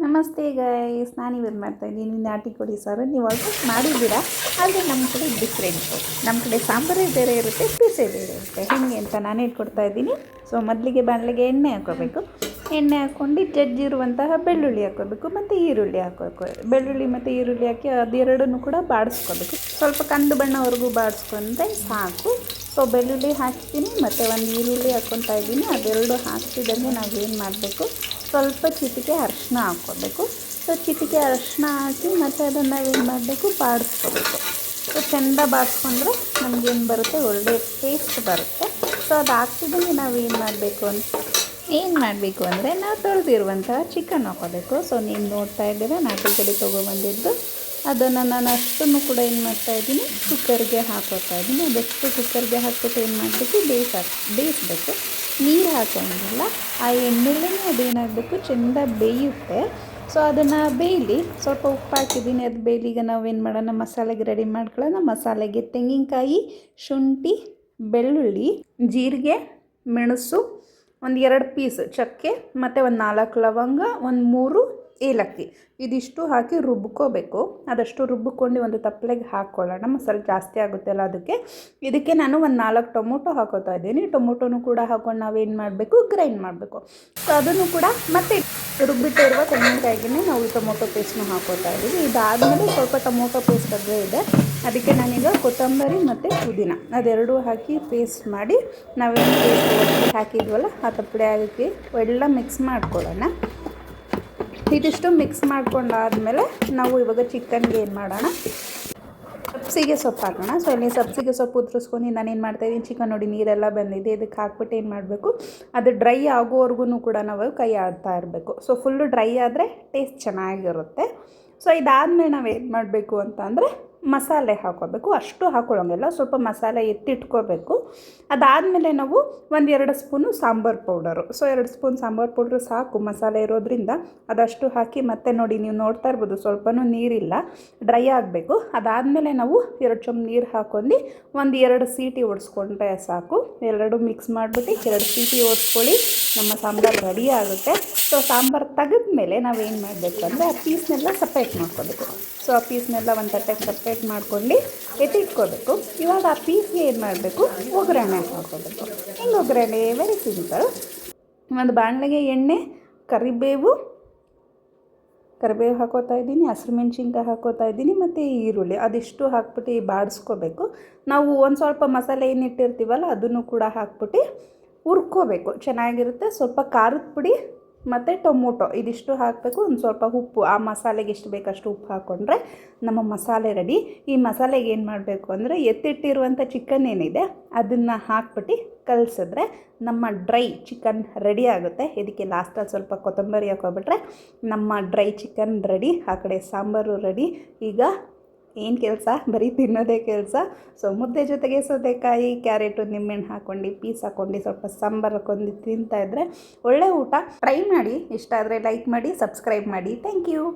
ನಮಸ್ತೆ ಗೈಸ್, ನಾನಿವತ್ತು ಮಾಡ್ತಾಯಿದ್ದೀನಿ ನಾಟಿ ಕೋಳಿ ಸಾರು. ನೀವು ಆಲ್ಮೋಸ್ಟ್ ಮಾಡಿದ್ದೀರಾ, ಆದರೆ ನಮ್ಮ ಕಡೆ ಡಿಫ್ರೆಂಟು. ನಮ್ಮ ಕಡೆ ಸಾಂಬಾರೇ ಬೇರೆ ಇರುತ್ತೆ, ಪೀಸೇ ಬೇರೆ ಇರುತ್ತೆ. ಹೇಗೆ ಅಂತ ನಾನು ಹೇಳ್ಕೊಡ್ತಾ ಇದ್ದೀನಿ. ಸೊ ಮೊದಲಿಗೆ ಬಾಣಲೆಗೆ ಎಣ್ಣೆ ಹಾಕ್ಕೋಬೇಕು. ಎಣ್ಣೆ ಹಾಕ್ಕೊಂಡು ಜಜ್ಜಿರುವಂತಹ ಬೆಳ್ಳುಳ್ಳಿ ಹಾಕ್ಕೋಬೇಕು ಮತ್ತು ಈರುಳ್ಳಿ ಹಾಕ್ಕೋಬೇಕು. ಬೆಳ್ಳುಳ್ಳಿ ಮತ್ತು ಈರುಳ್ಳಿ ಹಾಕಿ ಅದೆರಡನ್ನೂ ಕೂಡ ಬಾಡಿಸ್ಕೋಬೇಕು. ಸ್ವಲ್ಪ ಕಂದು ಬಣ್ಣವರೆಗೂ ಬಾಡಿಸ್ಕೊಂಡ್ರೆ ಸಾಕು. ಸೊ ಬೆಳ್ಳುಳ್ಳಿ ಹಾಕ್ತೀನಿ ಮತ್ತು ಒಂದು ಈರುಳ್ಳಿ ಹಾಕ್ಕೊತಾ ಇದ್ದೀನಿ. ಅದೆರಡು ಹಾಕ್ತಿದ್ದಂಗೆ ನಾವೇನು ಮಾಡಬೇಕು, ಸ್ವಲ್ಪ ಚಿಟಿಕೆ ಅರಿಶಿನ ಹಾಕ್ಕೋಬೇಕು. ಸೊ ಚಿಟಿಕೆ ಅರಿಶಿನ ಹಾಕಿ ಮತ್ತು ಅದನ್ನು ನಾವೇನು ಮಾಡಬೇಕು, ಬಾಡಿಸ್ಕೋಬೇಕು. ಸೊ ಚೆಂದ ಬಾಡಿಸ್ಕೊಂಡ್ರೆ ನಮಗೇನು ಬರುತ್ತೆ, ಒಳ್ಳೆ ಟೇಸ್ಟ್ ಬರುತ್ತೆ. ಸೊ ಅದು ಹಾಕ್ತಿದ್ದಂಗೆ ನಾವೇನು ಮಾಡಬೇಕು ಅಂದರೆ ನಾವು ತೊಳೆದಿರುವಂತಹ ಚಿಕನ್ ಹಾಕೋಬೇಕು. ಸೊ ನೀವು ನೋಡ್ತಾ ಇದ್ದೀರಾ, ನಾಟಿ ಕಡೆ ತೊಗೊಬಂದಿದ್ದು ಅದನ್ನು ನಾನು ಅಷ್ಟನ್ನು ಕೂಡ ಏನು ಮಾಡ್ತಾಯಿದ್ದೀನಿ, ಕುಕ್ಕರ್ಗೆ ಹಾಕೋತಾ ಇದ್ದೀನಿ. ಅದಷ್ಟು ಕುಕ್ಕರ್ಗೆ ಹಾಕ್ಬಿಟ್ಟು ಏನು ಮಾಡಬೇಕು, ಬೇಯಿಸ್ಬೇಕು. ನೀರು ಹಾಕೋಂಗಿಲ್ಲ, ಆ ಎಣ್ಣೆಲೇ ಅದೇನಾಗಬೇಕು, ಚೆಂದ ಬೇಯುತ್ತೆ. ಸೊ ಅದನ್ನು ಬೇಯಲಿ, ಸ್ವಲ್ಪ ಉಪ್ಪು ಹಾಕಿದ್ದೀನಿ, ಅದು ಬೇಯಲಿ. ಈಗ ನಾವೇನು ಮಾಡೋಣ, ಮಸಾಲೆಗೆ ರೆಡಿ ಮಾಡ್ಕೊಳ್ಳೋಣ. ಮಸಾಲೆಗೆ ತೆಂಗಿನಕಾಯಿ, ಶುಂಠಿ, ಬೆಳ್ಳುಳ್ಳಿ, ಜೀರಿಗೆ, ಮೆಣಸು, ಒಂದು 2 ಪೀಸ್ ಚಕ್ಕೆ ಮತ್ತು ಒಂದು 4 ಲವಂಗ, ಒಂದು 3 ಏಲಕ್ಕಿ, ಇದಿಷ್ಟು ಹಾಕಿ ರುಬ್ಕೋಬೇಕು. ಅದಷ್ಟು ರುಬ್ಬಿಕೊಂಡು ಒಂದು ತಪ್ಪಲೆಗೆ ಹಾಕ್ಕೊಳ್ಳೋಣ. ಮಸಾಲೆ ಜಾಸ್ತಿ ಆಗುತ್ತಲ್ಲ ಅದಕ್ಕೆ. ಇದಕ್ಕೆ ನಾನು ಒಂದು 4 ಟೊಮೊಟೊ ಹಾಕೋತಾ ಇದ್ದೀನಿ. ಟೊಮೊಟೊನೂ ಕೂಡ ಹಾಕೊಂಡು ನಾವೇನು ಮಾಡಬೇಕು, ಗ್ರೈಂಡ್ ಮಾಡಬೇಕು. ಸೊ ಅದನ್ನು ಕೂಡ ಮತ್ತೆ ರುಬ್ಬಿಟ್ಟಿರುವ ತೆಂಗಿನಕಾಯಿಗೆ ನಾವು ಟೊಮೊಟೊ ಪೇಸ್ಟ್ನ ಹಾಕೋತಾ ಇದ್ದೀವಿ. ಇದಾದಮೇಲೆ ಸ್ವಲ್ಪ ಟೊಮೊಟೊ ಪೇಸ್ಟ್ ಅದೇ ಇದೆ, ಅದಕ್ಕೆ ನಾನೀಗ ಕೊತ್ತಂಬರಿ ಮತ್ತು ಪುದೀನ ಅದೆರಡೂ ಹಾಕಿ ಪೇಸ್ಟ್ ಮಾಡಿ ನಾವೇನು ಪೇಸ್ಟ್ ಹಾಕಿದ್ವಲ್ಲ ಆ ತಪ್ಪಲೆ ಹಾಕಿ ಎಲ್ಲ ಮಿಕ್ಸ್ ಮಾಡ್ಕೊಳ್ಳೋಣ. ಇದಿಷ್ಟು ಮಿಕ್ಸ್ ಮಾಡ್ಕೊಂಡಾದಮೇಲೆ ನಾವು ಇವಾಗ ಚಿಕನ್ಗೆ ಏನು ಮಾಡೋಣ, ಸಬ್ಸಿಗೆ ಸೊಪ್ಪು ಹಾಕೋಣ. ಸೊ ಇಲ್ಲಿ ಸಬ್ಸಿಗೆ ಸೊಪ್ಪು ಉದುರಿಸ್ಕೊಂಡು ನಾನೇನು ಮಾಡ್ತಾಯಿದ್ದೀನಿ, ಚಿಕನ್ ನೋಡಿ ನೀರೆಲ್ಲ ಬಂದಿದೆ, ಇದಕ್ಕೆ ಹಾಕ್ಬಿಟ್ಟು ಏನು ಮಾಡಬೇಕು, ಅದು ಡ್ರೈ ಆಗೋವರೆಗೂ ಕೂಡ ನಾವು ಕೈ ಆಡ್ತಾ ಇರಬೇಕು. ಸೊ ಫುಲ್ಲು ಡ್ರೈ ಆದರೆ ಟೇಸ್ಟ್ ಚೆನ್ನಾಗಿರುತ್ತೆ. ಸೊ ಇದಾದಮೇಲೆ ನಾವು ಏನು ಮಾಡಬೇಕು ಅಂತ ಅಂದರೆ ಮಸಾಲೆ ಹಾಕ್ಕೋಬೇಕು. ಅಷ್ಟು ಹಾಕ್ಕೊಳ್ಳೋಂಗಿಲ್ಲ, ಸ್ವಲ್ಪ ಮಸಾಲೆ ಎತ್ತಿಟ್ಕೋಬೇಕು. ಅದಾದಮೇಲೆ ನಾವು 1-2 spoon sambar powder. So 2 spoon sambar powder ಸಾಕು, ಮಸಾಲೆ ಇರೋದ್ರಿಂದ ಅದಷ್ಟು ಹಾಕಿ ಮತ್ತೆ ನೋಡಿ ನೀವು ನೋಡ್ತಾ ಇರ್ಬೋದು, ಸ್ವಲ್ಪನೂ ನೀರಿಲ್ಲ, ಡ್ರೈ ಆಗಬೇಕು. ಅದಾದಮೇಲೆ ನಾವು 2 ಚಮಚ ನೀರು ಹಾಕ್ಕೊಂಡು 1-2 ಸೀಟಿ ಹೊಡ್ಸ್ಕೊಂಡ್ರೆ ಸಾಕು. ಎರಡೂ ಮಿಕ್ಸ್ ಮಾಡಿಬಿಟ್ಟು 2 ಸೀಟಿ ಹೊಡ್ಸ್ಕೊಳ್ಳಿ, ನಮ್ಮ ಸಾಂಬಾರು ರೆಡಿ ಆಗುತ್ತೆ. ಸೊ ಸಾಂಬಾರು ತೆಗೆದ್ಮೇಲೆ ನಾವೇನು ಮಾಡಬೇಕು ಅಂದರೆ ಆ ಪೀಸ್ನೆಲ್ಲ ಸಪ್ರೇಟ್ ಮಾಡ್ಕೋಬೇಕು. ಸೊ ಆ ಪೀಸ್ನೆಲ್ಲ ಒಂದು ತಟ್ಟೆಗೆ ಸಪ್ರೇಟ್ ಮಾಡ್ಕೊಂಡು ಎತ್ತಿಟ್ಕೋಬೇಕು. ಇವಾಗ ಆ ಪೀಸ್ಗೆ ಏನು ಮಾಡಬೇಕು, ಒಗ್ಗರಣೆ ಹಾಕ್ಕೋಬೇಕು. ಹೆಂಗೆ ಒಗ್ಗರಣೆ, ವೆರಿ ಸಿಂಪಲ್. ಒಂದು ಬಾಣಲೆಗೆ ಎಣ್ಣೆ, ಕರಿಬೇವು ಹಾಕೋತಾ ಇದ್ದೀನಿ, ಹಸಿರು ಮೆಣಸಿನ್ಕಾಯಿ ಹಾಕೋತಾ ಇದ್ದೀನಿ ಮತ್ತು ಈರುಳ್ಳಿ ಅದಿಷ್ಟು ಹಾಕ್ಬಿಟ್ಟು ಬಾಡಿಸ್ಕೋಬೇಕು. ನಾವು ಒಂದು ಸ್ವಲ್ಪ ಮಸಾಲೆ ಏನಿಟ್ಟಿರ್ತೀವಲ್ಲ ಅದನ್ನು ಕೂಡ ಹಾಕ್ಬಿಟ್ಟು ಹುರ್ಕೋಬೇಕು, ಚೆನ್ನಾಗಿರುತ್ತೆ. ಸ್ವಲ್ಪ ಖಾರದ ಪುಡಿ ಮತ್ತು ಟೊಮೊಟೊ ಇದಿಷ್ಟು ಹಾಕಬೇಕು. ಒಂದು ಸ್ವಲ್ಪ ಉಪ್ಪು, ಆ ಮಸಾಲೆಗೆ ಎಷ್ಟು ಬೇಕಷ್ಟು ಉಪ್ಪು ಹಾಕ್ಕೊಂಡ್ರೆ ನಮ್ಮ ಮಸಾಲೆ ರೆಡಿ. ಈ ಮಸಾಲೆಗೆ ಏನು ಮಾಡಬೇಕು ಅಂದರೆ ಎತ್ತಿಟ್ಟಿರುವಂಥ ಚಿಕನ್ ಏನಿದೆ ಅದನ್ನು ಹಾಕ್ಬಿಟ್ಟು ಕಲಸಿದ್ರೆ ನಮ್ಮ ಡ್ರೈ ಚಿಕನ್ ರೆಡಿ ಆಗುತ್ತೆ. ಇದಕ್ಕೆ ಲಾಸ್ಟಲ್ಲಿ ಸ್ವಲ್ಪ ಕೊತ್ತಂಬರಿ ಹಾಕೋಬಿಟ್ರೆ ನಮ್ಮ ಡ್ರೈ ಚಿಕನ್ ರೆಡಿ. ಆ ಕಡೆ ಸಾಂಬಾರು ರೆಡಿ. ಈಗ ಏನು ಕೆಲಸ, ಬರೀ ತಿನ್ನೋದೇ ಕೆಲಸ. ಸೊ ಮುದ್ದೆ ಜೊತೆಗೆ ಸೌತೆಕಾಯಿ, ಕ್ಯಾರೆಟು, ನಿಂಬೆಹಣ್ಣು ಹಾಕ್ಕೊಂಡು ಪೀಸ್ ಹಾಕ್ಕೊಂಡು ಸ್ವಲ್ಪ ಸಾಂಬಾರು ಹಾಕೊಂಡು ತಿಂತಾಯಿದ್ರೆ ಒಳ್ಳೆ ಊಟ. ಟ್ರೈ ಮಾಡಿ, ಇಷ್ಟ ಆದರೆ ಲೈಕ್ ಮಾಡಿ, ಸಬ್ಸ್ಕ್ರೈಬ್ ಮಾಡಿ. Thank you.